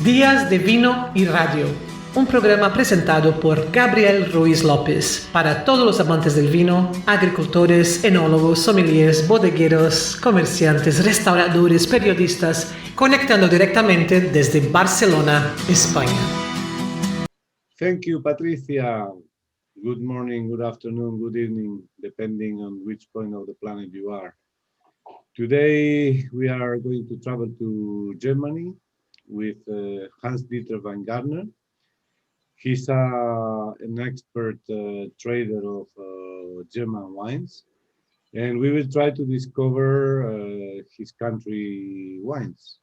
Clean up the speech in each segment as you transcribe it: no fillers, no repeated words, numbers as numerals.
Días de Vino y Radio, un programa presentado por Gabriel Ruiz Lopez para todos los amantes del vino, agricultores, enólogos, sumilleres, bodegueros, comerciantes, restauradores, periodistas, conectando directamente desde Barcelona, España. Thank you, Patricia. Good morning, good afternoon, good evening, depending on which point of the planet you are. Today, we are going to travel to Germany with Hans Dieter Weingartner. He's an expert trader of German wines, and we will try to discover his country wines.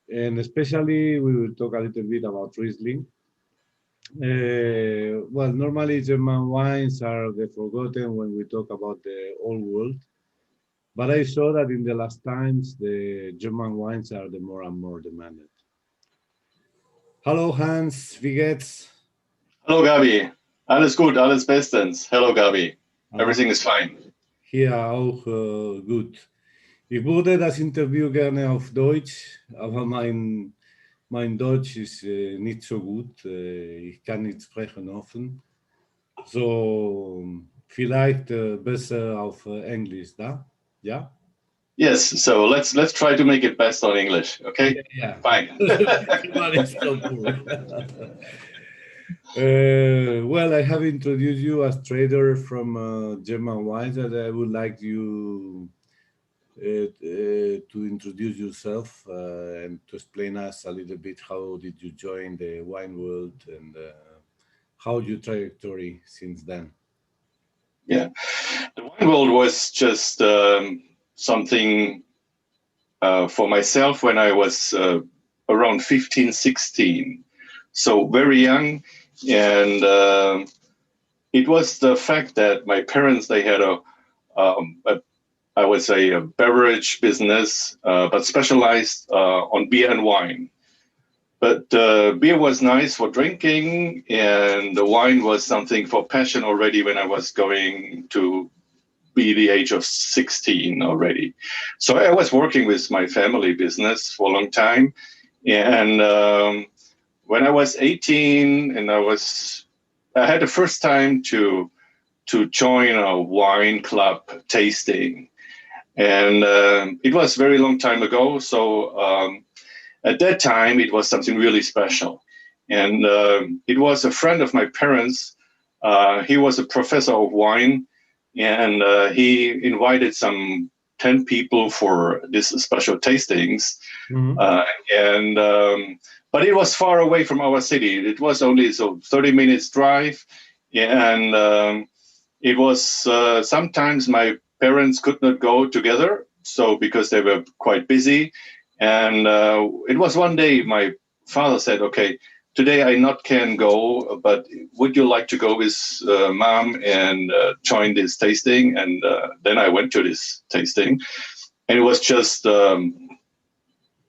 And especially, we will talk a little bit about Riesling. Well, normally German wines are the forgotten when we talk about the old world. But I saw that in the last times, the German wines are the more and more demanded. Hello, Hans, wie geht's? Hello, Gabi. Alles gut, alles bestens. Hello, Gabi. Everything is fine. Hier auch gut. Ich würde das Interview gerne auf Deutsch, aber mein Deutsch ist nicht so gut. Ich kann nicht sprechen offen. So, vielleicht besser auf Englisch, da? Yeah. Yes. So let's try to make it best on English. Okay. Yeah. Fine. Well, I have introduced you as trader from German wines, and I would like you to introduce yourself and to explain us a little bit how did you join the wine world and how your trajectory since then. Yeah, the wine world was just something for myself when I was around 15, 16. So very young. And it was the fact that my parents, they had I would say a beverage business, but specialized on beer and wine. But beer was nice for drinking, and the wine was something for passion already when I was going to be the age of 16 already. So I was working with my family business for a long time. And when I was 18, and I had the first time to join a wine club tasting. And it was a very long time ago. So at that time, it was something really special. And it was a friend of my parents. He was a professor of wine, and he invited some 10 people for this special tastings. Mm-hmm. But it was far away from our city. It was only 30 minutes drive. And it was sometimes my parents could not go together. So because they were quite busy. And it was one day my father said, okay, today I not can go, but would you like to go with mom and join this tasting? And then I went to this tasting, and it was just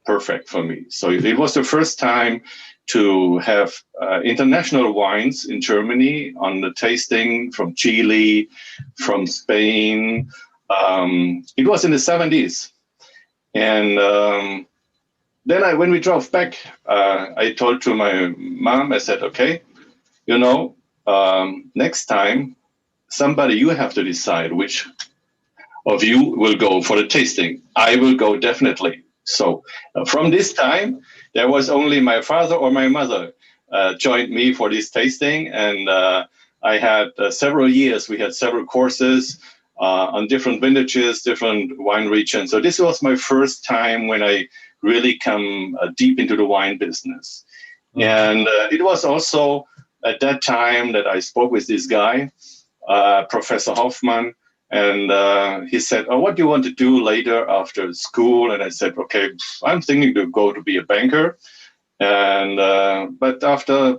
perfect for me. So it was the first time to have international wines in Germany on the tasting from Chile, from Spain. It was in the 70s. And then when we drove back, I told to my mom, I said, okay, next time, you have to decide which of you will go for the tasting. I will go definitely. So from this time, there was only my father or my mother joined me for this tasting. And I had several years, we had several courses on different vintages, different wine regions. So this was my first time when I really come deep into the wine business. Okay. And it was also at that time that I spoke with this guy, Professor Hoffman, and he said, oh, what do you want to do later after school? And I said, okay, I'm thinking to go to be a banker. And but after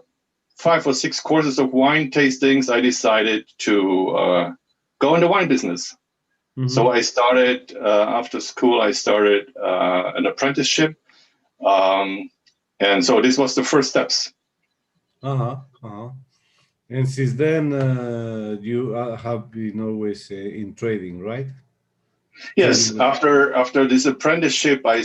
5 or 6 courses of wine tastings, I decided to go in the wine business. Mm-hmm. So I started, after school, I started an apprenticeship. And so this was the first steps. And since then, you have been always in trading, right? Yes, after this apprenticeship, I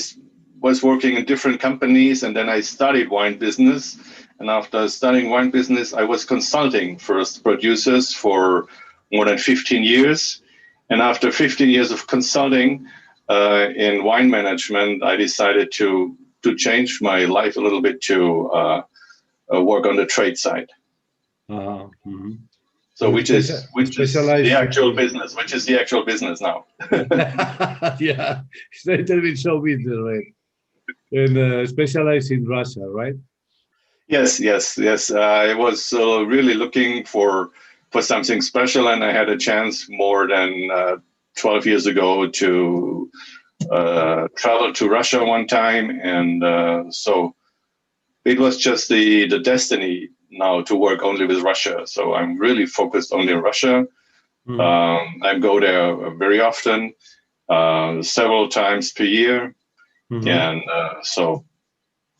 was working in different companies, and then I studied wine business. And after studying wine business, I was consulting first producers for more than 15 years. And after 15 years of consulting in wine management, I decided to change my life a little bit to work on the trade side. Mm-hmm. So which is the actual business, which is the actual business now. Yeah, it's a little bit show business, right? And specialized in Russia, right? Yes. I was really looking for something special, and I had a chance more than 12 years ago to travel to Russia one time, and so it was just the destiny now to work only with Russia. So I'm really focused only on Russia. Mm-hmm. I go there very often, several times per year, mm-hmm. and so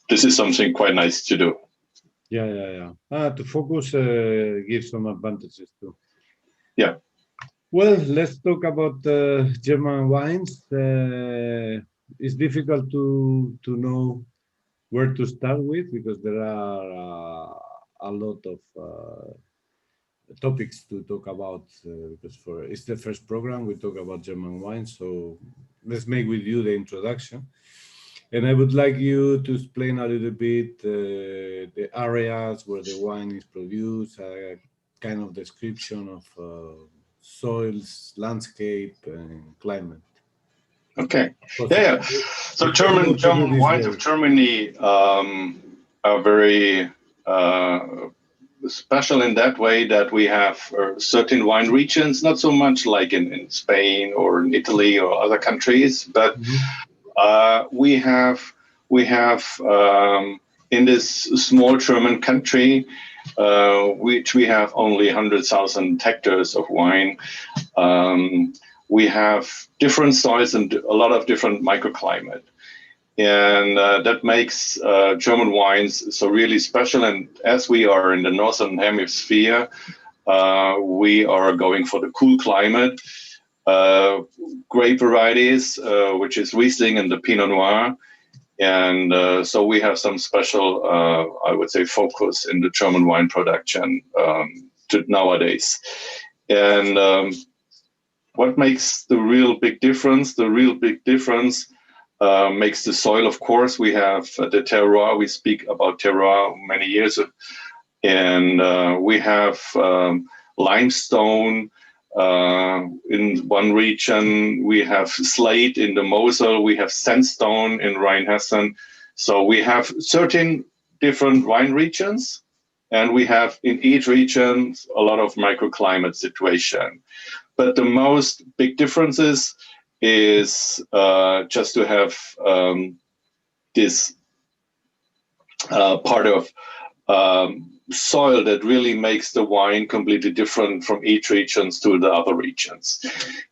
this is something quite nice to do. Yeah. To focus gives some advantages too. Yeah. Well, let's talk about German wines. It's difficult to know where to start with because there are a lot of topics to talk about. Because it's the first program we talk about German wine, so let's make with you the introduction. And I would like you to explain a little bit the areas where the wine is produced, a kind of description of soils, landscape, and climate. Okay. Yeah. So German wines of Germany are very special in that way that we have certain wine regions, not so much like in Spain or in Italy or other countries, but we have in this small German country, which we have only 100,000 hectares of wine. We have different soils and a lot of different microclimate. And that makes German wines so really special. And as we are in the Northern Hemisphere, we are going for the cool climate. Grape varieties, which is Riesling and the Pinot Noir. And so we have some special, I would say, focus in the German wine production nowadays. And what makes the real big difference? The real big difference makes the soil, of course. We have the terroir. We speak about terroir many years ago. And we have limestone in one region. We have slate in the Mosel. We have sandstone in Rheinhessen. So we have 13 different wine regions. And we have in each region a lot of microclimate situation. But the most big differences is just to have this part of soil that really makes the wine completely different from each regions to the other regions.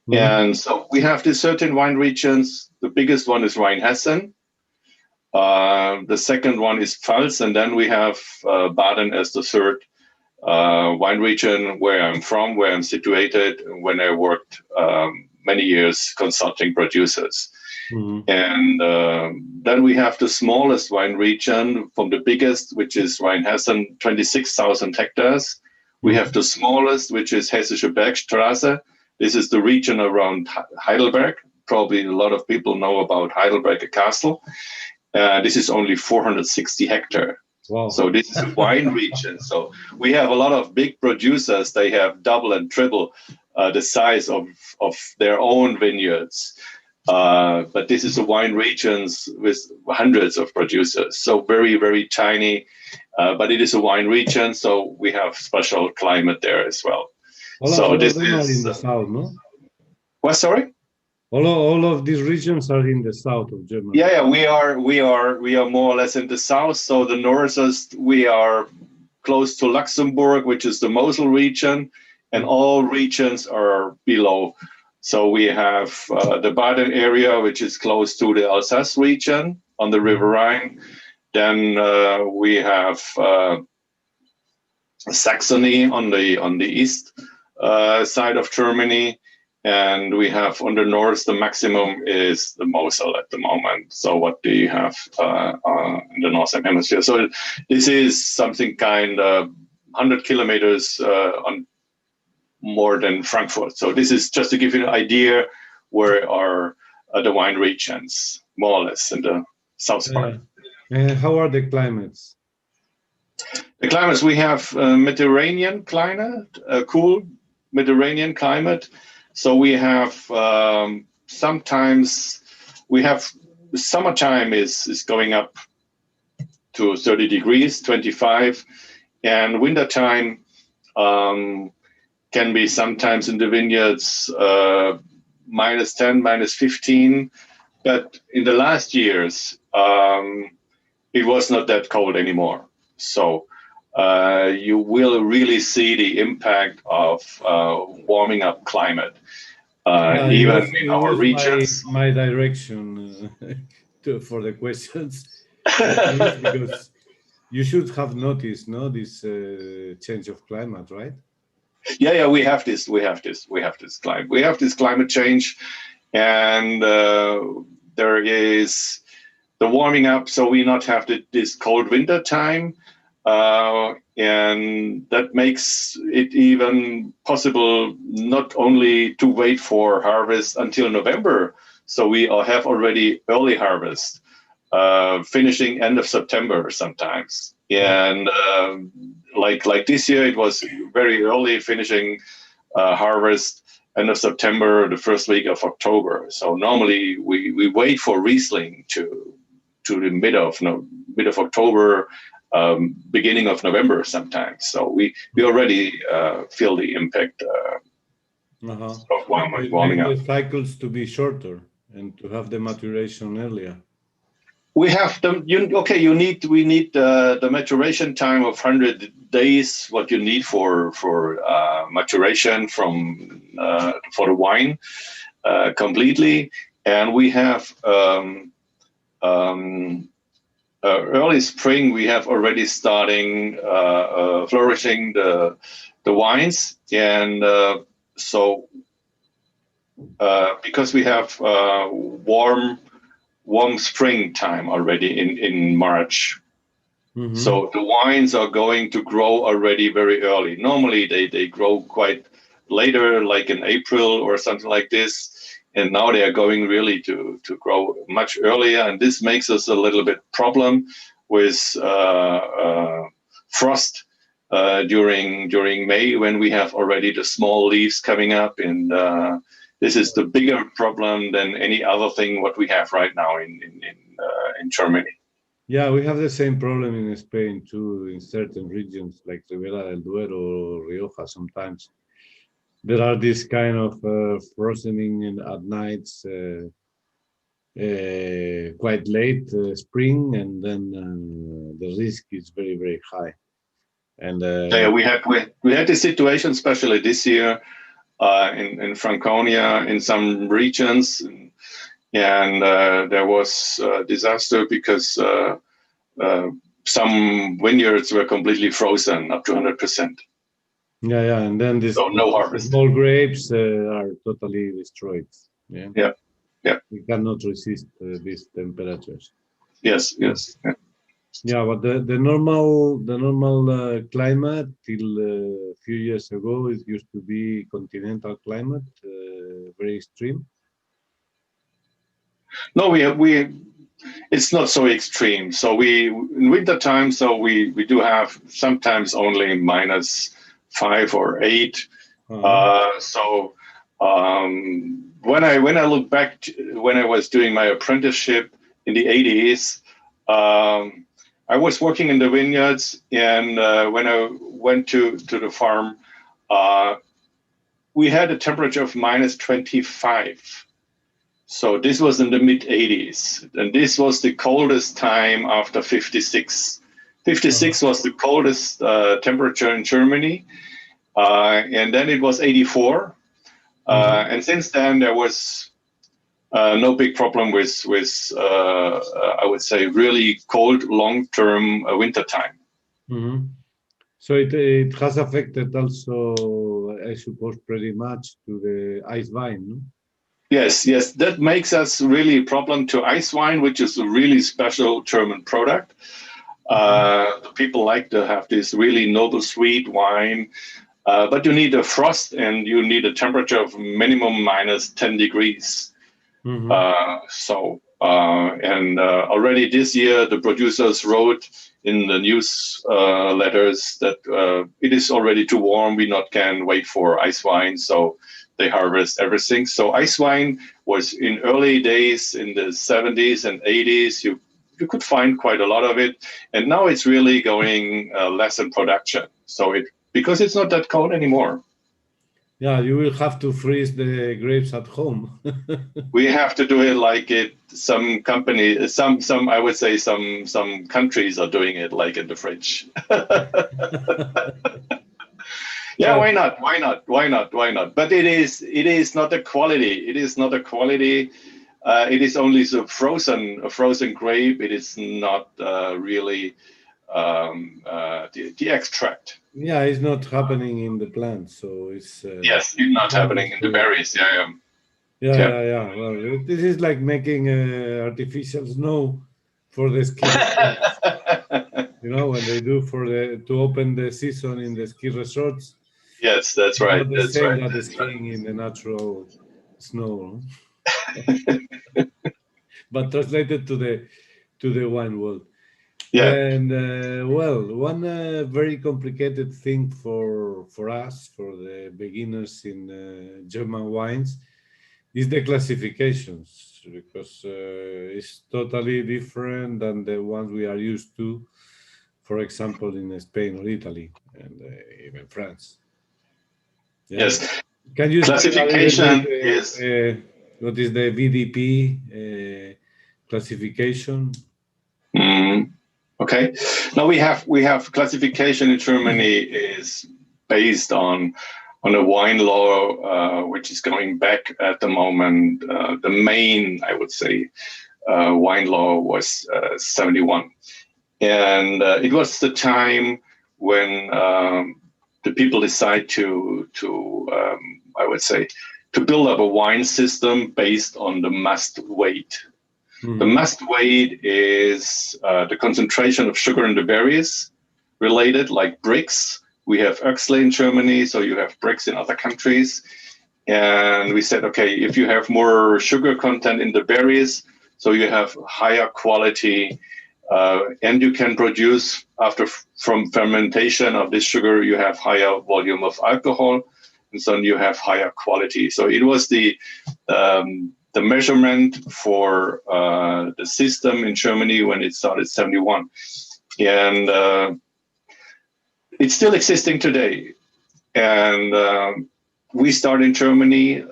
Mm-hmm. And so we have these certain wine regions. The biggest one is Rheinhessen. The second one is Pfalz, and then we have Baden as the third wine region where I'm from, where I'm situated, when I worked many years consulting producers. Mm-hmm. And then we have the smallest wine region from the biggest, which is Rheinhessen, 26,000 hectares. Mm-hmm. We have the smallest, which is Hessische Bergstraße. This is the region around Heidelberg. Probably a lot of people know about Heidelberg Castle. This is only 460 hectares. Wow. So this is a wine region. So we have a lot of big producers. They have double and triple the size of their own vineyards. But this is a wine regions with hundreds of producers. So very, very tiny. But it is a wine region. So we have special climate there as well. So this is in the south, no? What? Sorry? All of these regions are in the south of Germany. Yeah, we are more or less in the south. So the northest, we are close to Luxembourg, which is the Mosel region, and all regions are below. So we have the Baden area, which is close to the Alsace region on the River Rhine. Then we have Saxony on the east side of Germany. and we have on the north, the maximum is the ᴅɪᴏ at the moment. So what do you have in the northern hemisphere? So this is something kind of 100 kilometers on more than Frankfurt. So this is just to give you an idea where are the wine regions, more or less in the south part. And how are the climates? The climates, we have Mediterranean climate, cool Mediterranean climate. So we have sometimes we have summertime is going up to 30 degrees, 25, and wintertime can be sometimes in the vineyards -10, -15. But in the last years, it was not that cold anymore. So you will really see the impact of warming up climate, even in our regions. My direction for the questions, because you should have noticed, no, this change of climate, right? Yeah, we have this climate change, and there is the warming up, so we not have this cold winter time, and that makes it even possible not only to wait for harvest until November. So we have already early harvest, finishing end of September sometimes, and like this year, it was very early, finishing harvest end of September, the first week of October. So normally we wait for Riesling to the mid of October, beginning of November sometimes. So we already feel the impact of warming up. The cycles to be shorter and to have the maturation earlier. We have them. We need the maturation time of 100 days. What you need for maturation for the wine completely, and we have early spring. We have already starting flourishing the wines, and so because we have warm springtime already in March. Mm-hmm. So the wines are going to grow already very early. Normally they grow quite later, like in April or something like this. And now they are going really to grow much earlier. And this makes us a little bit problem with frost during May, when we have already the small leaves coming up, and this is the bigger problem than any other thing what we have right now in Germany. Yeah, we have the same problem in Spain too, in certain regions like Ribera del Duero or Rioja. Sometimes there are this kind of frostening at nights, quite late spring, and then the risk is very, very high. And we had this situation, especially this year. In Franconia, in some regions, and there was a disaster because some vineyards were completely frozen up to 100%. Yeah, and then no harvest. Small grapes are totally destroyed. Yeah. We cannot resist these temperatures. Yes. Yeah, but the normal climate till a few years ago, it used to be continental climate, very extreme. No, it's not so extreme. So in winter time, so we do have sometimes only -5 or 8. So when I look back when I was doing my apprenticeship in the 80s. I was working in the vineyards, and when I went to the farm, we had a temperature of -25. So this was in the mid-80s, and this was the coldest time after 56. 56 was the coldest temperature in Germany, and then it was 84. And since then, there was no big problem with I would say, really cold long-term winter time. So it has affected also, I suppose, pretty much to the ice wine, no? Yes, yes, that makes us really a problem to ice wine, which is a really special German product. People like to have this really noble sweet wine, but you need a frost and you need a temperature of minimum minus 10 degrees. Already this year, the producers wrote in the news letters that it is already too warm. We not can wait for ice wine, so they harvest everything. So ice wine was in early days in the 70s and 80s. You could find quite a lot of it, and now it's really going less in production. So because it's not that cold anymore. Yeah, you will have to freeze the grapes at home. We have to do it like it. Some company, some I would say some countries are doing it like in the fridge. Yeah, why not? Why not? Why not? Why not? But it is not a quality. It is not a quality. It is only a frozen grape. It is not really the extract. Yeah, it's not happening in the plant, so it's yes, it's not happening in the berries. Yeah. Well, this is like making artificial snow for the ski. You know, when they do to open the season in the ski resorts. Yes, that's right. Not the same that skiing in the natural snow. But translated to the wine world. Yeah. And one very complicated thing for us, for the beginners in German wines, is the classifications, because it's totally different than the ones we are used to, for example, in Spain or Italy and even France. Yeah. Yes. Can you classification is what is the VDP classification? Okay. Now we have classification in Germany is based on a wine law which is going back at the moment. The main, I would say, wine law was 71, and it was the time when the people decide to I would say to build up a wine system based on the must weight. The must weight is the concentration of sugar in the berries related, like Brix. We have ᴅɪᴏ in Germany, so you have Brix in other countries. And we said, okay, if you have more sugar content in the berries, so you have higher quality, and you can produce from fermentation of this sugar, you have higher volume of alcohol, and so you have higher quality. So it was the measurement for the system in Germany when it started 71, and it's still existing today. And we start in Germany.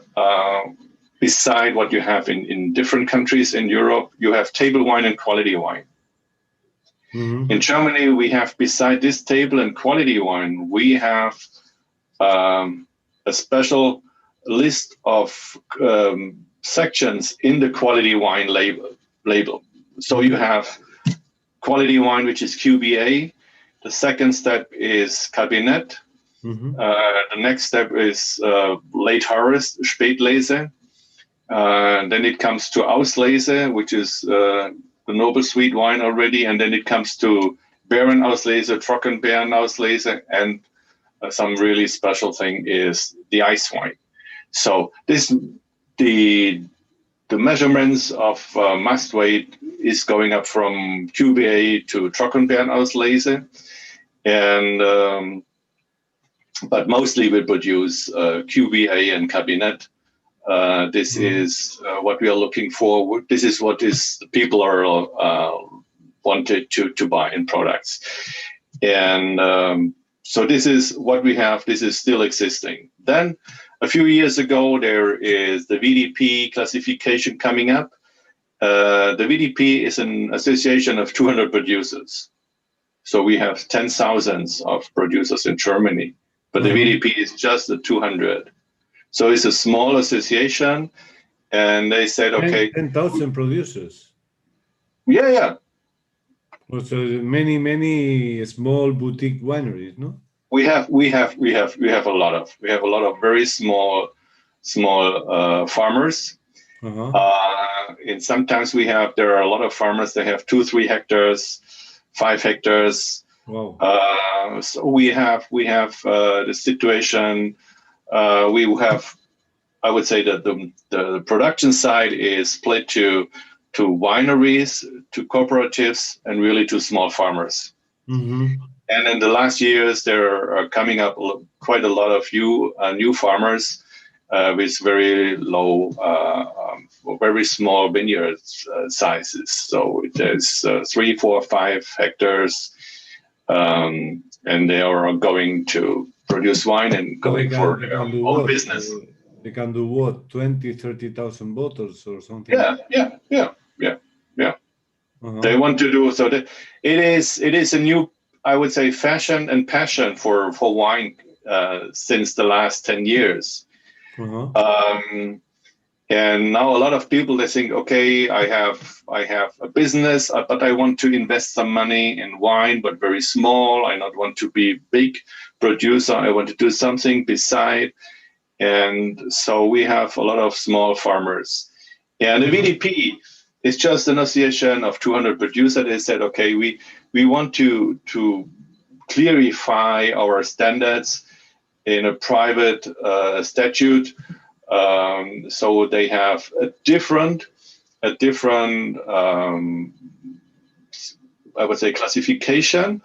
Beside what you have in different countries in Europe, you have table wine and quality wine. In Germany, we have beside this table and quality wine, we have a special list of sections in the quality wine label. So you have quality wine, which is QBA. The second step is Kabinett. The next step is late harvest, Spätlese. Then it comes to Auslese, which is the noble sweet wine already. And then it comes to Beerenauslese, Trockenbeerenauslese, and some really special thing is the ice wine. So the measurements of must weight is going up from QBA to Trockenbeerenauslese, and but mostly we produce QBA and Kabinett. This is what we are looking for. This is what people are wanted to buy in products, and so this is what we have. This is still existing. Then a few years ago, there is the VDP classification coming up. The VDP is an association of 200 producers. So we have 10,000 of producers in Germany, but the VDP is just the 200. So it's a small association, and they said, okay. 10,000 producers. Yeah. Well, so many small boutique wineries, no? We have a lot of very small farmers. And sometimes there are a lot of farmers that have 2-3 hectares, 5 hectares. Wow. So we have the situation. We have, I would say that the production side is split to wineries, to cooperatives, and really to small farmers. And in the last years, there are coming up quite a lot of new farmers with very low, very small vineyard sizes. So there's 3, 4, 5 hectares, and they are going to produce wine and going for their own business. They can do what, 20,000-30,000 bottles or something? Yeah. They want to do so. That it is a new, I would say, fashion and passion for wine since the last 10 years. And now a lot of people, they think, okay, I have a business, but I want to invest some money in wine, but very small. I not want to be big producer. I want to do something beside. And so we have a lot of small farmers. And the VDP is just an association of 200 producers. They said, okay, we want to clarify our standards in a private statute. So they have a different, I would say, classification,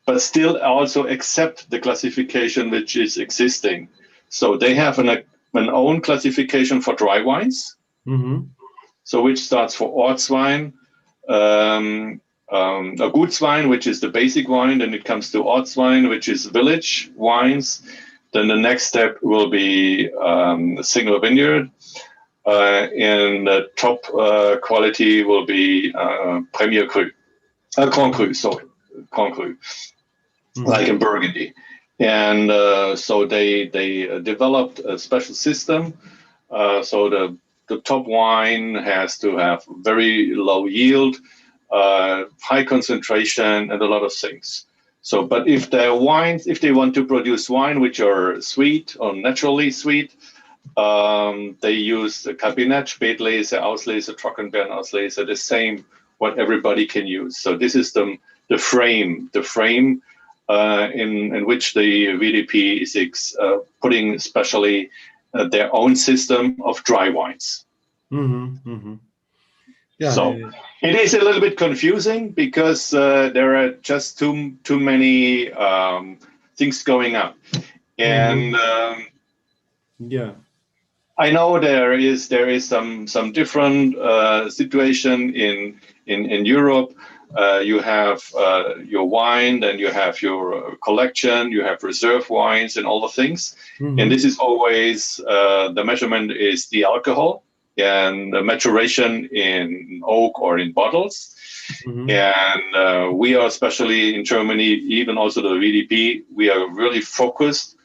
but still also accept the classification which is existing. So they have an own classification for dry wines. So which starts for Ortswein, a Gutswein, which is the basic wine. Then it comes to Ortswein, which is village wines. Then the next step will be single vineyard. And the top quality will be Premier Cru, Grand Cru, Grand Cru, like in Burgundy. And so they developed a special system. So the top wine has to have very low yield, high concentration, and a lot of things. So, but if they want to produce wine which are sweet or naturally sweet, they use the Kabinett, Spätlese, Auslese, Trockenbeerenauslese, the same what everybody can use. So this is the frame in which the VDP is putting especially their own system of dry wines. Yeah, so it is a little bit confusing because there are just too many things going up, and I know there is some different situation in Europe. You have your wine, then you have your collection, you have reserve wines and all the things. And this is always the measurement is the alcohol and the maturation in oak or in bottles. And we are, especially in Germany, even also the VDP, we are really focused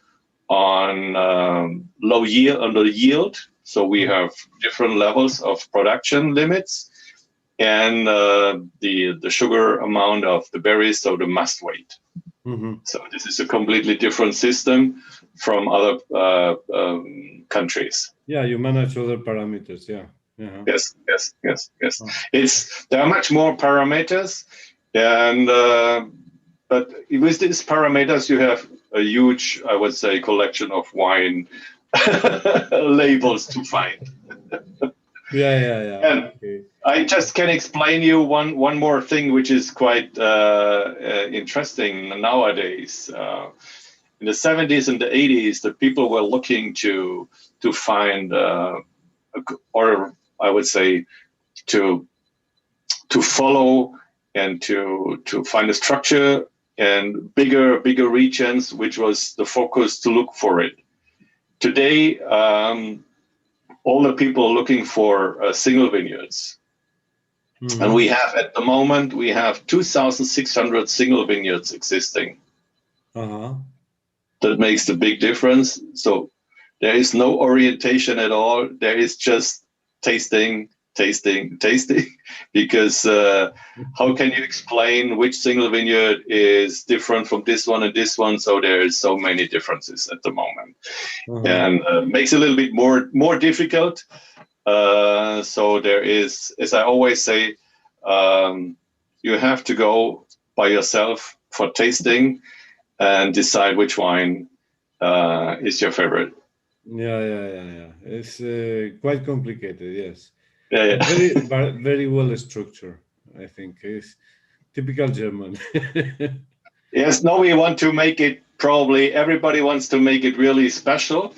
on low yield, on the yield. So we have different levels of production limits. And the sugar amount of the berries, so the must weight. So this is a completely different system from other countries. Yeah, you manage other parameters. Yes. There are much more parameters, and but with these parameters, you have a huge, I would say, collection of wine labels to find. And I just can explain you one more thing, which is quite interesting nowadays. In the 70s and the 80s, the people were looking to find, or I would say, to follow and to find a structure and bigger regions, which was the focus to look for it. Today, all the people are looking for single vineyards. And we have, at the moment, 2,600 single vineyards existing. That makes the big difference. So there is no orientation at all. There is just tasting tasting, because how can you explain which single vineyard is different from this one and this one? So there is so many differences at the moment, and makes it a little bit more difficult. So there is, as I always say, you have to go by yourself for tasting and decide which wine is your favorite. Yeah. It's quite complicated, yes. Yeah. Very well structured, I think. It's typical German. Yes, no, we want to make it, probably everybody wants to make it really special,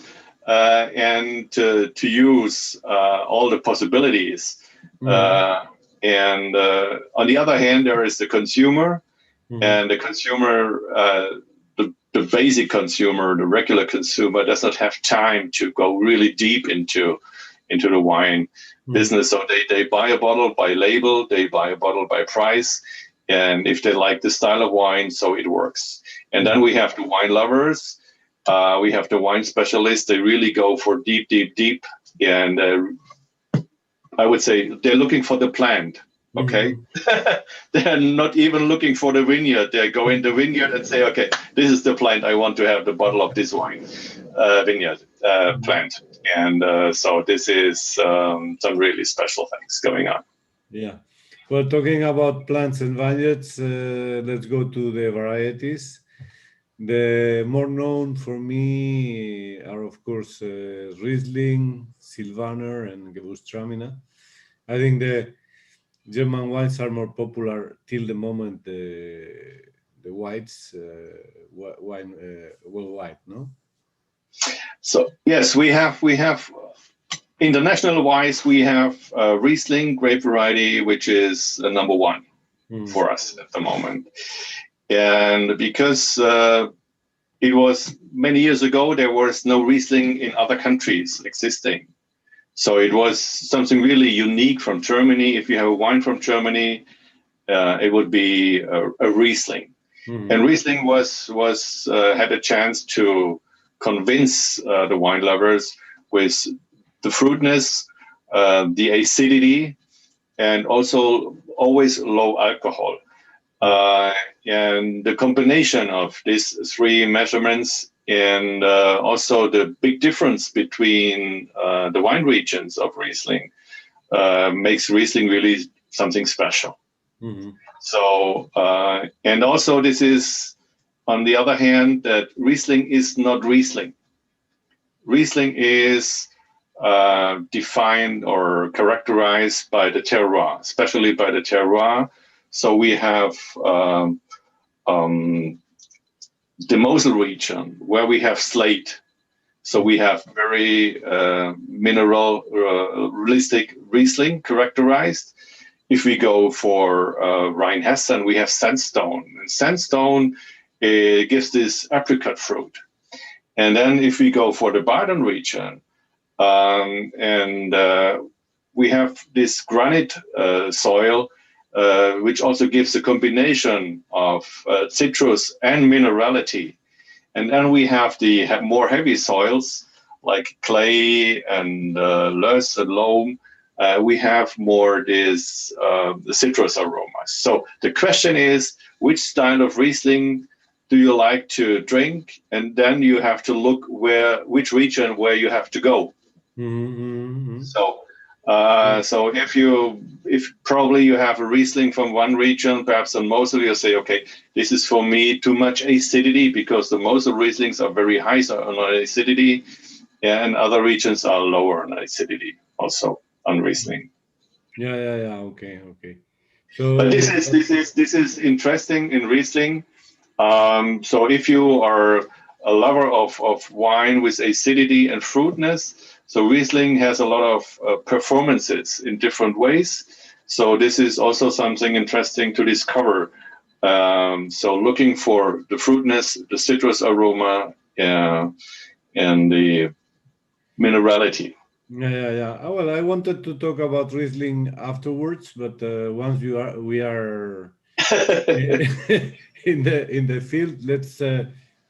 and to use all the possibilities. And on the other hand, there is the consumer, and the consumer, the basic consumer, the regular consumer, does not have time to go really deep into the wine business. So they buy a bottle by label, they buy a bottle by price, and if they like the style of wine, so it works. And then we have the wine lovers, we have the wine specialists. They really go for deep, and I would say they're looking for the plant. Okay, they're not even looking for the vineyard. They go in the vineyard and say, okay, this is the plant. I want to have the bottle of this wine, vineyard plant. And so this is some really special things going on. Yeah. Well, talking about plants and vineyards, let's go to the varieties. The more known for me are, of course, Riesling, Sylvaner, and Gewürztraminer. I think the German wines are more popular till the moment the whites wine worldwide, no? So yes, we have international wise, we have Riesling grape variety, which is number one for us at the moment. And because it was many years ago, there was no Riesling in other countries existing. So it was something really unique from Germany. If you have a wine from Germany, it would be a Riesling. And Riesling had a chance to convince the wine lovers with the fruitness, the acidity, and also always low alcohol. And the combination of these three measurements, and also the big difference between the wine regions of Riesling, makes Riesling really something special. So, and also this is, on the other hand, that Riesling is not Riesling. Riesling is defined or characterized by the terroir, especially by the terroir. So we have the Mosel region, where we have slate. So we have very mineralistic Riesling characterized. If we go for Rheinhessen, we have sandstone. And sandstone gives this apricot fruit. And then if we go for the Baden region, we have this granite soil, which also gives a combination of citrus and minerality. And then we have the more heavy soils like clay and loess and loam. We have more the citrus aromas. So the question is, which style of Riesling do you like to drink? And then you have to look which region where you have to go. So if probably you have a Riesling from one region, perhaps on Mosel, you say, okay, this is for me too much acidity, because the Mosel Rieslings are very high on acidity, and other regions are lower on acidity also on Riesling. Yeah. Okay. So, but this is interesting in Riesling. So if you are a lover of wine with acidity and fruitness, so Riesling has a lot of performances in different ways. So this is also something interesting to discover. So looking for the fruitness, the citrus aroma, and the minerality. Yeah. Well, I wanted to talk about Riesling afterwards, but once we are in the field, let's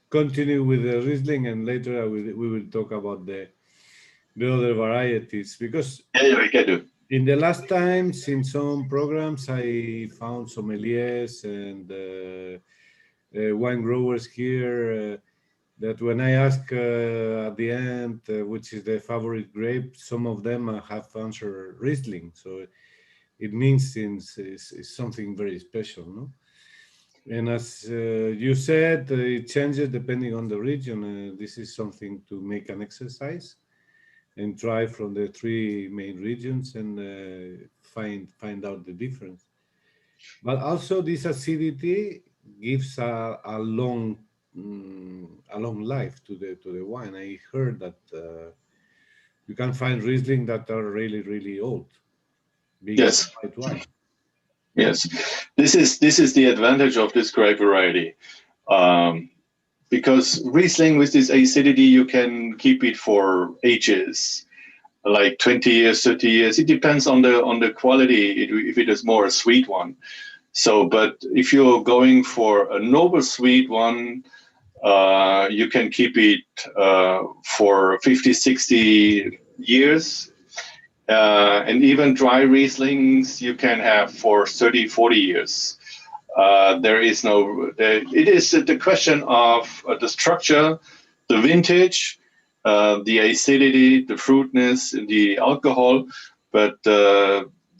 continue with the Riesling, and later we will talk about the other varieties, because we can do. In the last times, in some programs, I found sommeliers and wine growers here that when I ask at the end which is their favorite grape, some of them have answered Riesling. So it means it's something very special, no? And as you said, it changes depending on the region. This is something to make an exercise and try from the three main regions and find out the difference. But also this acidity gives a long life to the wine. I heard that you can find Riesling that are really old, being Yes, white wine. yes. This is the advantage of this grape variety. Because Riesling with this acidity, you can keep it for ages, like 20 years, 30 years. It depends on the quality, if it is more a sweet one. So, but if you're going for a noble sweet one, you can keep it for 50, 60 years. And even dry Rieslings you can have for 30, 40 years. It is the question of the structure, the vintage, the acidity, the fruitness, the alcohol, but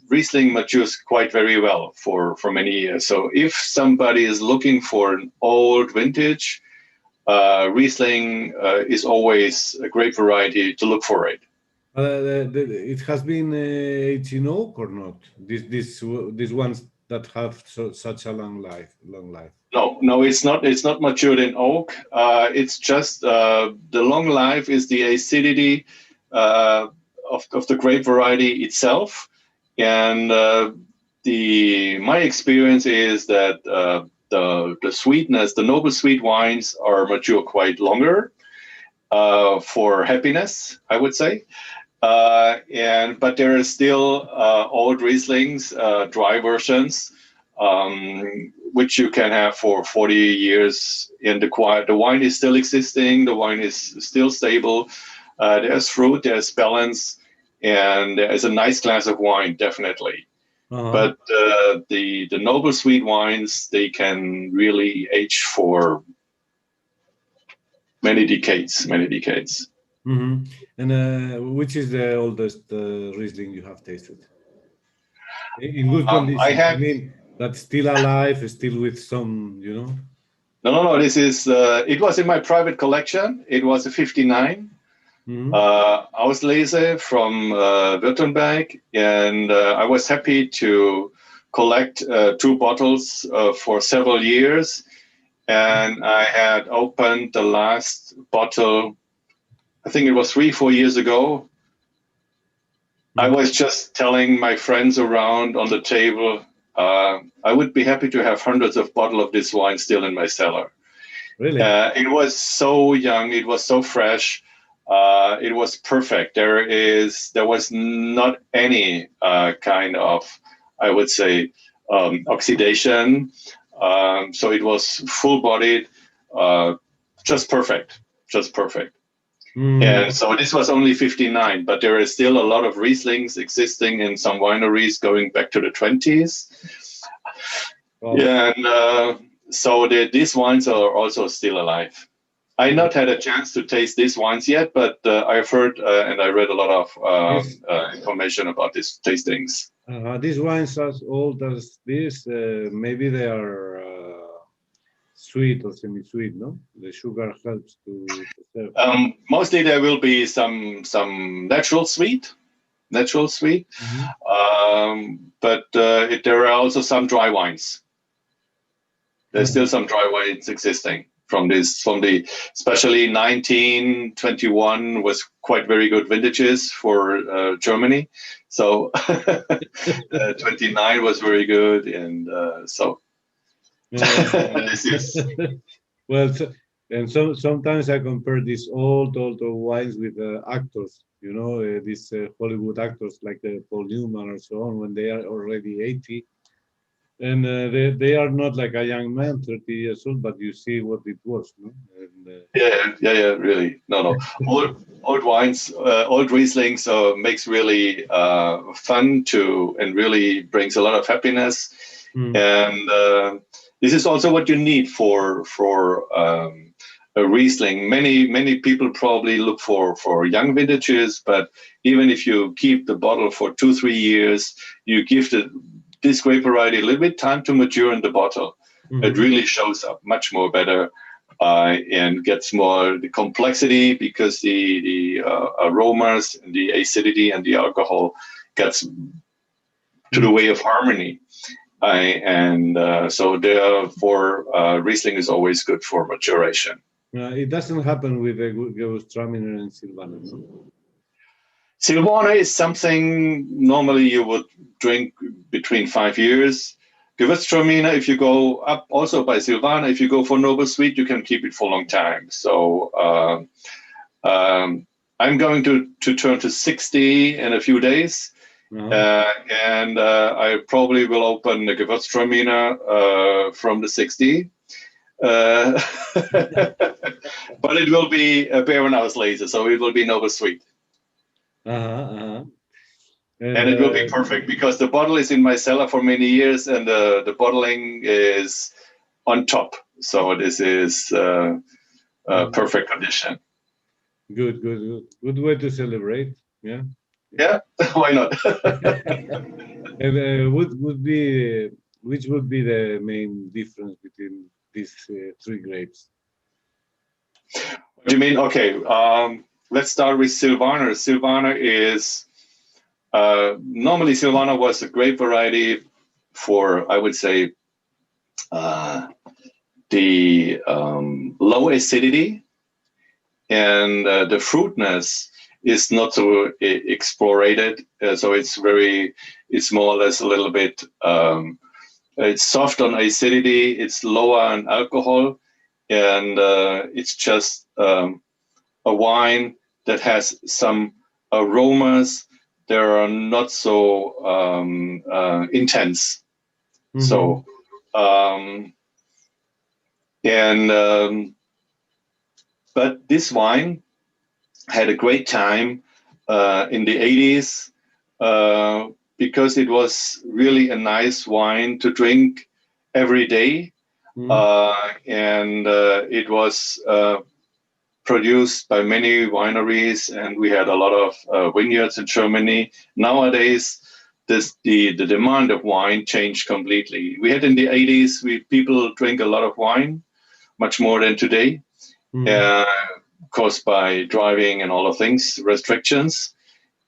Riesling matures quite very well for many years. So if somebody is looking for an old vintage, Riesling is always a great variety to look for it. It has been aged in oak or not? These ones that have such a long life. No, it's not. It's not matured in oak. It's just the long life is the acidity of the grape variety itself, and my experience is that the sweetness, the noble sweet wines are mature quite longer for happiness, I would say. But there are still old Rieslings, dry versions, which you can have for 40 years. And the wine is still existing. The wine is still stable. There's fruit, there's balance, and there's a nice glass of wine, definitely. But the noble sweet wines, they can really age for many decades. Mm-hmm. And which is the oldest Riesling you have tasted? In good condition. I mean, that's still alive, still with some, No. This is. It was in my private collection. It was a '59 Auslese from Württemberg, and I was happy to collect 2 bottles for several years. And I had opened the last bottle, I think it was 3-4 years ago. I was just telling my friends around on the table, I would be happy to have hundreds of bottles of this wine still in my cellar. Really? It was so young, it was so fresh, it was perfect. There was not any kind of, I would say, oxidation. So it was full-bodied, just perfect. And so this was only '59, but there is still a lot of Rieslings existing in some wineries going back to the 20s. Wow. Yeah, and so these wines are also still alive. I not had a chance to taste these wines yet, but I've heard and I read a lot of information about these tastings. These wines as old as this, maybe they are sweet or semi-sweet, no? The sugar helps to serve. Mostly there will be some natural sweet. But there are also some dry wines. There's still some dry wines existing from especially 1921 was quite very good vintages for Germany. So 29 was very good, and so. This is. Well, sometimes I compare these old wines with actors, these Hollywood actors like Paul Newman or so on, when they are already 80. And they are not like a young man, 30 years old, but you see what it was, no? And, Yeah, really. No. Old wines, old Rieslings makes really fun to, and really brings a lot of happiness. And this is also what you need for a Riesling. Many people probably look for young vintages, but even if you keep the bottle for 2-3 years, you give this grape variety a little bit time to mature in the bottle. It really shows up much more better and gets more the complexity, because the aromas and the acidity and the alcohol gets to the way of harmony. So therefore, Riesling is always good for maturation. it doesn't happen with the Gewürztraminer and Silvaner, no? Silvaner is something normally you would drink between 5 years. Gewürztraminer, if you go up also by Silvaner, if you go for Noble Sweet, you can keep it for a long time. So I'm going to turn to 60 in a few days. And I probably will open the Gewürztraminer from the 60. But it will be a Baron hours later, so it will be Noble Sweet. And it will be perfect, because the bottle is in my cellar for many years, and the bottling is on top. So this is perfect condition. Good way to celebrate. Yeah, why not? And which would be the main difference between these 3 grapes? What do you mean? Okay, let's start with Silvaner. Silvaner is normally Silvaner was a grape variety for, I would say, the low acidity, and the fruitness is not so explorated. So it's more or less a little bit, it's soft on acidity, it's lower on alcohol, and it's just a wine that has some aromas that are not so intense. So, but this wine had a great time in the 80s because it was really a nice wine to drink every day. And it was produced by many wineries, and we had a lot of vineyards in Germany. Nowadays, the demand of wine changed completely. We had in the 80s, people drink a lot of wine, much more than today, caused by driving and all the things, restrictions.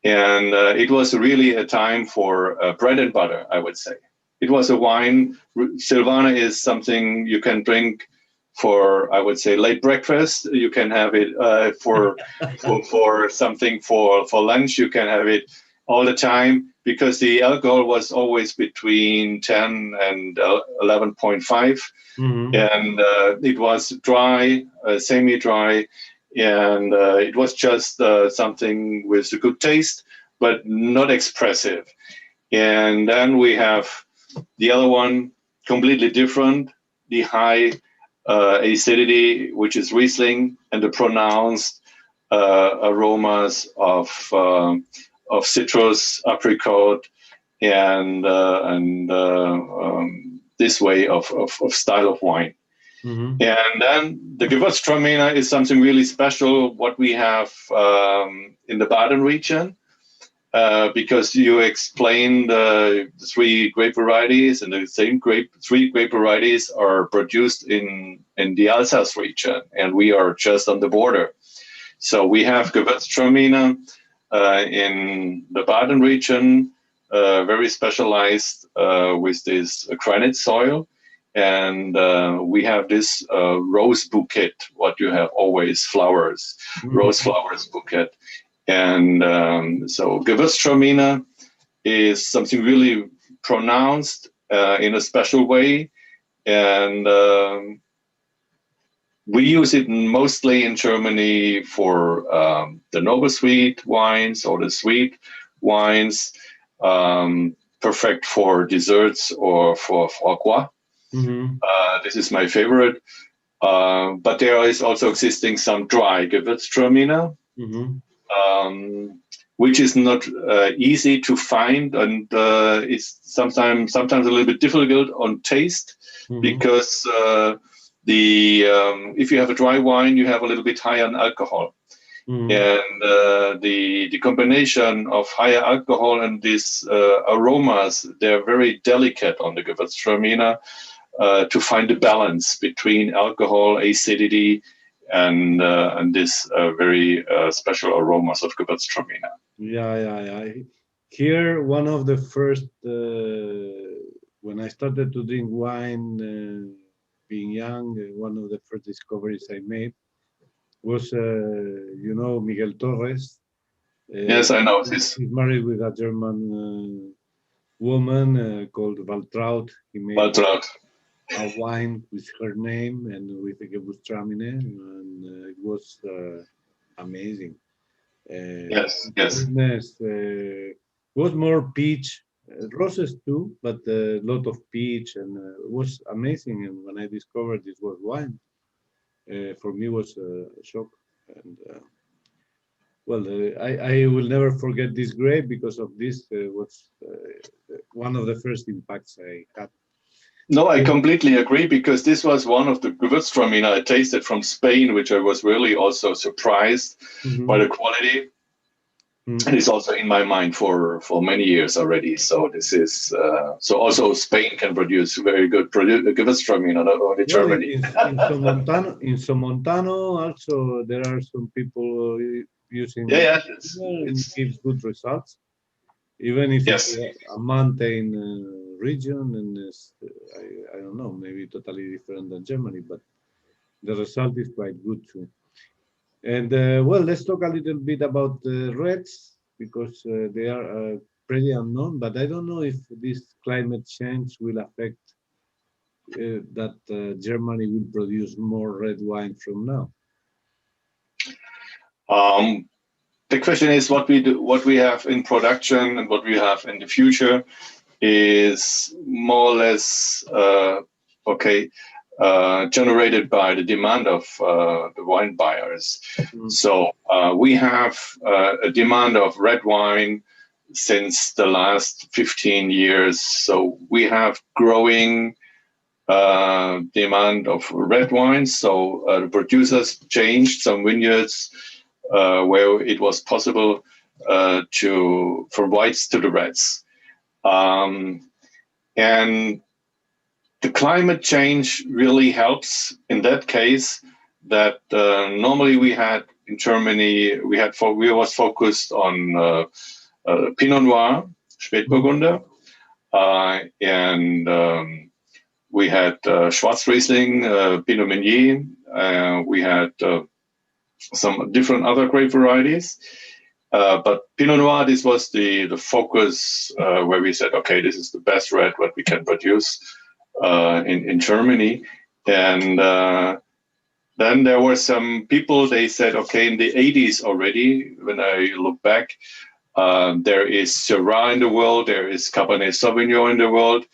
And it was really a time for bread and butter, I would say. It was a wine. Silvaner is something you can drink for, I would say, late breakfast. You can have it for something for lunch. You can have it all the time, because the alcohol was always between 10 and 11.5. And it was dry, semi-dry, and it was just something with a good taste, but not expressive. And then we have the other one, completely different, the high acidity, which is Riesling, and the pronounced aromas of citrus, apricot, and this way of style of wine. And then the Gewürztraminer is something really special, what we have in the Baden region, because you explained the 3 grape varieties, and the same 3 grape varieties are produced in the Alsace region, and we are just on the border. So we have Gewürztraminer in the Baden region, very specialized with this granite soil. And we have this rose bouquet, what you have always, flowers, rose flowers bouquet. And so Gewürztraminer is something really pronounced in a special way. And we use it mostly in Germany for the noble sweet wines or the sweet wines, perfect for desserts or for agua. This is my favorite. But there is also existing some dry Gewürztraminer, which is not easy to find, and it's sometimes a little bit difficult on taste, because if you have a dry wine, you have a little bit higher in alcohol. And the combination of higher alcohol and these aromas, they're very delicate on the Gewürztraminer, to find a balance between alcohol, acidity, and this very special aromas of Gewürztraminer. Yeah. Here, one of the first, when I started to drink wine, being young, one of the first discoveries I made was, Miguel Torres. Yes, I know this. He's married with a German woman called Waltraud. He made a wine with her name and with the Gewürztraminer, and it was amazing. Yes. Goodness, was more peach, roses too, but a lot of peach, and it was amazing. And when I discovered this was wine, for me was a shock. And I will never forget this grape because of this. Was one of the first impacts I had. No, I completely agree, because this was one of the Gewürztraminer I tasted from Spain, which I was really also surprised by the quality. And it's also in my mind for many years already. So this is so also Spain can produce very good Gewürztraminer, not only Germany. In Somontano also there are some people using. It gives good results, even if it's a mountain region, and I don't know, maybe totally different than Germany, but the result is quite good too. And let's talk a little bit about the reds, because they are pretty unknown, but I don't know if this climate change will affect that Germany will produce more red wine from now. The question is what we have in production and what we have in the future is more or less generated by the demand of the wine buyers. So we have a demand of red wine since the last 15 years. So we have growing demand of red wine. So the producers changed some vineyards where it was possible from whites to the reds. And the climate change really helps in that case. That normally we had in Germany, we was focused on Pinot Noir, Spätburgunder, and we had Schwarz Riesling, Pinot Meunier. We had some different other grape varieties. But Pinot Noir, this was the focus where we said, okay, this is the best red what we can produce in Germany. And then there were some people, they said, okay, in the 80s already, when I look back, there is Syrah in the world, there is Cabernet Sauvignon in the world.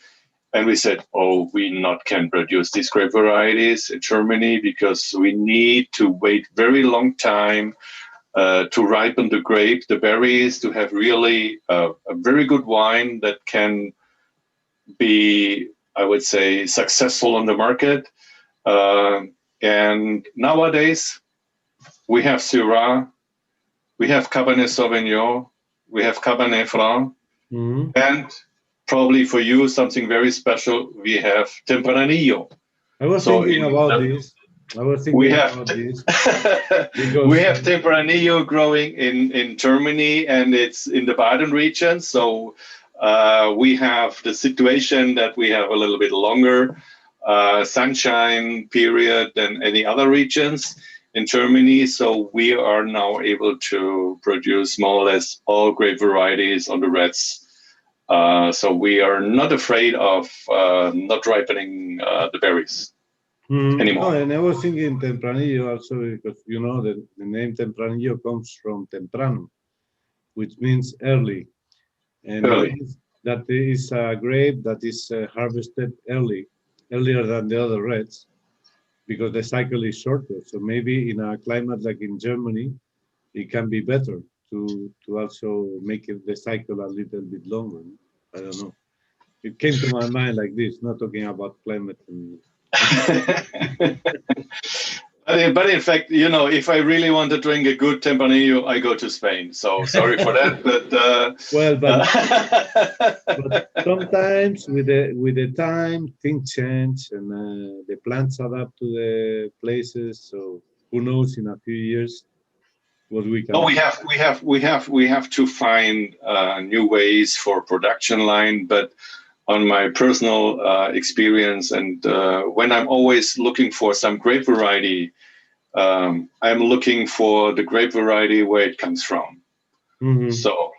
And we said, oh, we not can produce these grape varieties in Germany because we need to wait very long time to ripen the grape, the berries, to have really a very good wine that can be, I would say, successful on the market. And nowadays, we have Syrah, we have Cabernet Sauvignon, we have Cabernet Franc, and probably for you, something very special, we have Tempranillo. I was thinking about this. We have Tempranillo growing in Germany, and it's in the Baden region. So we have the situation that we have a little bit longer sunshine period than any other regions in Germany. So we are now able to produce more or less all grape varieties on the reds. So we are not afraid of not ripening the berries anymore. No, and I was thinking Tempranillo also because, you know, the name Tempranillo comes from temprano, which means early. And early. that is a grape that is harvested earlier than the other reds, because the cycle is shorter. So maybe in a climate like in Germany, it can be better to also make the cycle a little bit longer. I don't know. It came to my mind like this, not talking about climate. But in fact, you know, if I really want to drink a good Tempranillo, I go to Spain. So sorry for that, but but sometimes with the time things change and the plants adapt to the places. So who knows in a few years what we can. Oh, we have to find new ways for production line, but on my personal experience, and when I'm always looking for some grape variety, I'm looking for the grape variety where it comes from. Mm-hmm. So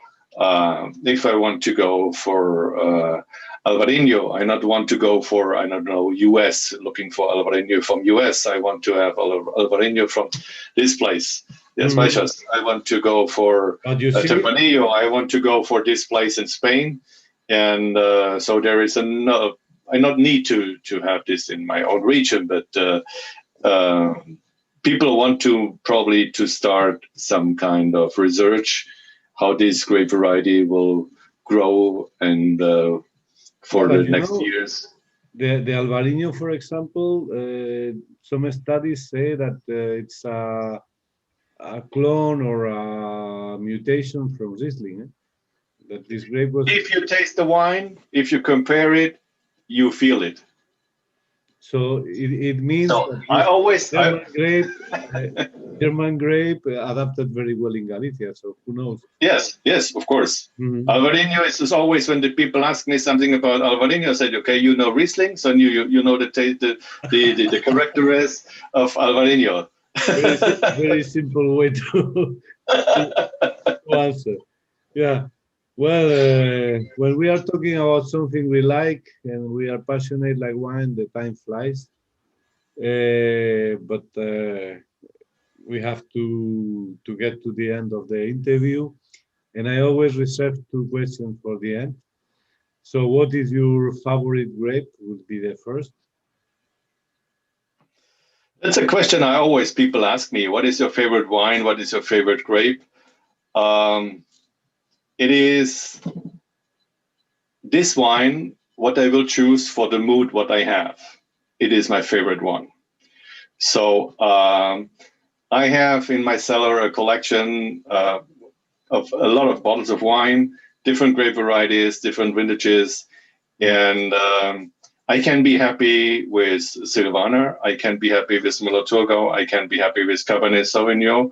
if I want to go for Alvarinho, I not want to go for, I don't know, US, looking for Alvarinho from US. I want to have Alvarinho from this place. Yes, Baixas. I want to go for Tempranillo. I want to go for this place in Spain. And so there is I not need to have this in my own region, but people want to probably to start some kind of research how this grape variety will grow and for the next years. The Alvarinho, for example, some studies say that it's a clone or a mutation from Riesling. That this grape was. If you taste the wine, if you compare it, you feel it. So it means so that I always German grape adapted very well in Galicia. So who knows? Yes, of course. Mm-hmm. Alvarinho is always when the people ask me something about Alvarinho, I said, okay, you know Riesling, so you know the characteristics of Alvarinho. Very simple way to answer. Yeah. Well, when we are talking about something we like and we are passionate like wine, the time flies. But we have to get to the end of the interview. And I always reserve 2 questions for the end. So what is your favorite grape? Would be the first. That's a question people ask me. What is your favorite wine? What is your favorite grape? It is this wine, what I will choose for the mood, what I have. It is my favorite one. So I have in my cellar a collection of a lot of bottles of wine, different grape varieties, different vintages. And I can be happy with Silvaner. I can be happy with Müller-Thurgau. I can be happy with Cabernet Sauvignon.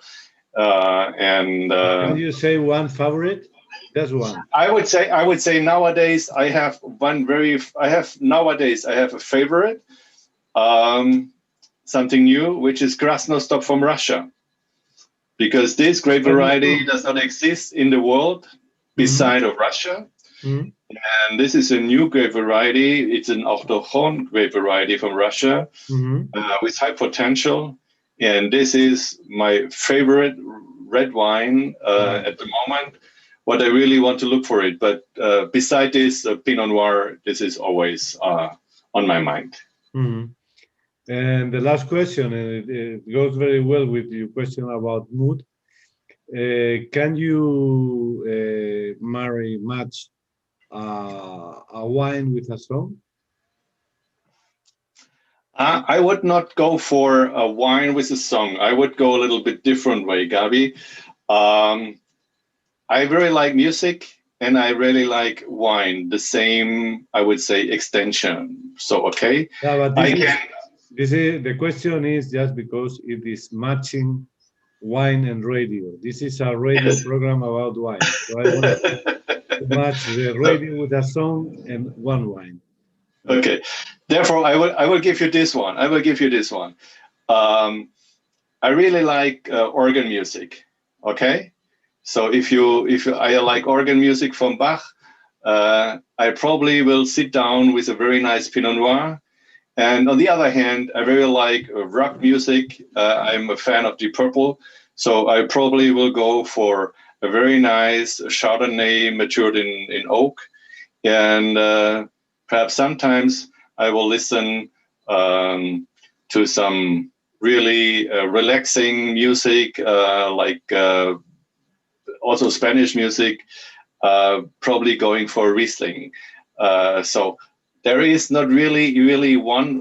Can you say one favorite? That's one. I would say nowadays I have a favorite, something new, which is Krasnoster from Russia, because this grape variety does not exist in the world beside of Russia. And this is a new grape variety. It's an autochthone grape variety from Russia with high potential. And this is my favorite red wine at the moment. What I really want to look for it. But beside this, Pinot Noir, this is always on my mind. And the last question, and it goes very well with your question about mood. Can you match a wine with a song? I would not go for a wine with a song. I would go a little bit different way, Gabi. I very like music and I really like wine. The same, I would say, extension. So, okay. Yeah, but the question is just because it is matching wine and radio. This is a radio program about wine. So I want to match the radio with a song and one wine. Okay. Therefore, I will give you this one. I really like organ music. Okay. So if I like organ music from Bach, I probably will sit down with a very nice Pinot Noir. And on the other hand, I really like rock music. I'm a fan of Deep Purple. So I probably will go for a very nice Chardonnay matured in oak. and perhaps sometimes I will listen to some really relaxing music, like also Spanish music, probably going for Riesling. So there is not really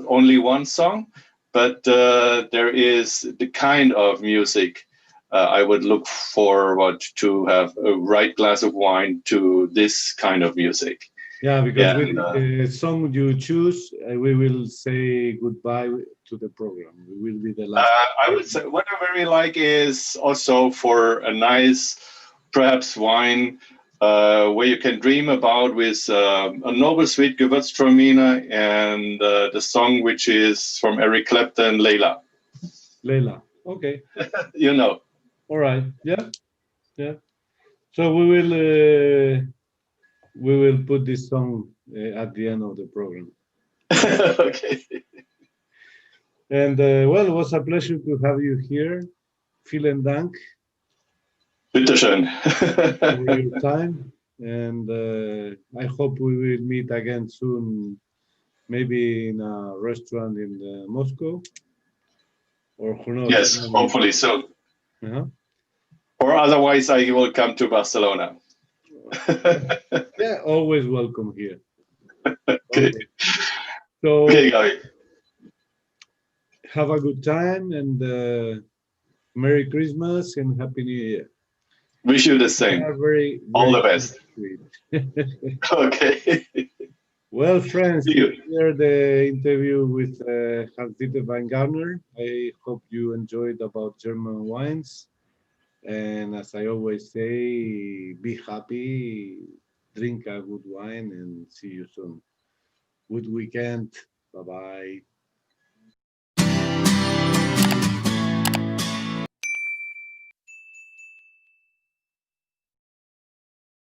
only one song, but there is the kind of music I would look forward to have a right glass of wine to this kind of music. Yeah, because And, with the song you choose, we will say goodbye to the program. We will be the last. I would say what I very like is also for a nice, perhaps wine where you can dream about with a noble sweet Gewürztraminer and the song which is from Eric Clapton, Layla. Leila. Okay. You know. All right. Yeah. Yeah. So we will put this song at the end of the program. Okay. And well, it was a pleasure to have you here. Vielen Dank Bitteschön. for your time. And I hope we will meet again soon, maybe in a restaurant in Moscow, or who knows. Yes, hopefully soon. Uh-huh. Or otherwise, I will come to Barcelona. Yeah, always welcome here. Okay. Always. So Okay, Gabi. have a good time and Merry Christmas and Happy New Year. Wish you the You same. are very, All the very best. sweet. Okay. Well, friends, See you. here the interview with Hans Dieter Weingartner. I hope you enjoyed about German wines. And as I always say, be happy, drink a good wine, and see you soon. Good weekend. Bye-bye.